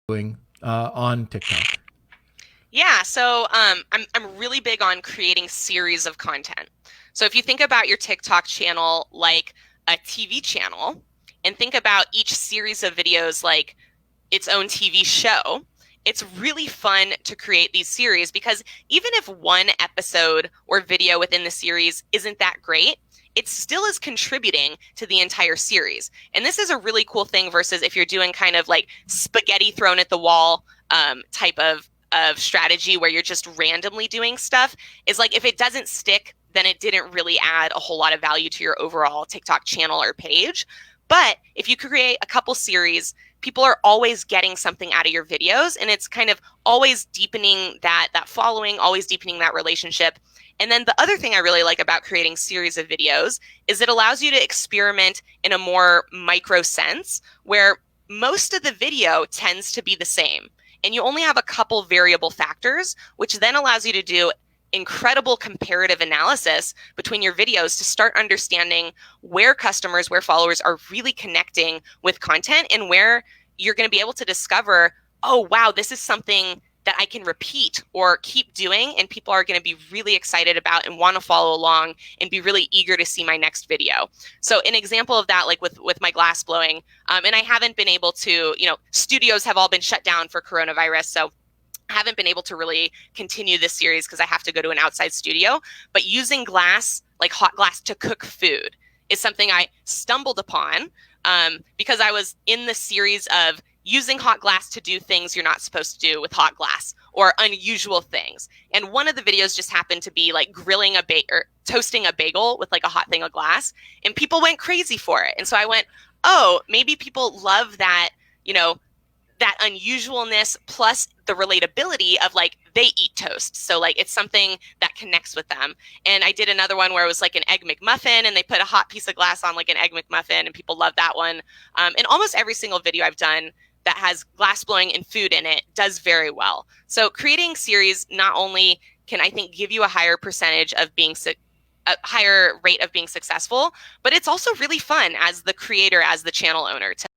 doing on TikTok? Yeah, so I'm really big on creating series of content. So if you think about your TikTok channel like a TV channel, and think about each series of videos like its own TV show, it's really fun to create these series because even if one episode or video within the series isn't that great, it still is contributing to the entire series. And this is a really cool thing versus if you're doing kind of like spaghetti thrown at the wall type of strategy where you're just randomly doing stuff is like if it doesn't stick, then it didn't really add a whole lot of value to your overall TikTok channel or page. But if you create a couple series, people are always getting something out of your videos, and it's kind of always deepening that following, always deepening that relationship. And then the other thing I really like about creating series of videos is it allows you to experiment in a more micro sense where most of the video tends to be the same. And you only have a couple variable factors, which then allows you to do incredible comparative analysis between your videos to start understanding where customers, where followers are really connecting with content and where you're going to be able to discover, oh, wow, this is something that I can repeat or keep doing, and people are going to be really excited about and want to follow along and be really eager to see my next video. So an example of that, like with my glass blowing, and I haven't been able to, studios have all been shut down for coronavirus, so I haven't been able to really continue this series because I have to go to an outside studio. But using glass, like hot glass, to cook food is something I stumbled upon because I was in the series of using hot glass to do things you're not supposed to do with hot glass or unusual things. And one of the videos just happened to be like grilling or toasting a bagel with like a hot thing of glass, and people went crazy for it. And so I went, oh, maybe people love that, that unusualness plus the relatability of like they eat toast. So like it's something that connects with them. And I did another one where it was like an egg McMuffin and they put a hot piece of glass on like an egg McMuffin and people love that one. And almost every single video I've done that has glass blowing and food in it does very well. So creating series not only can I think give you a higher percentage of being a higher rate of being successful, but it's also really fun as the creator, as the channel owner to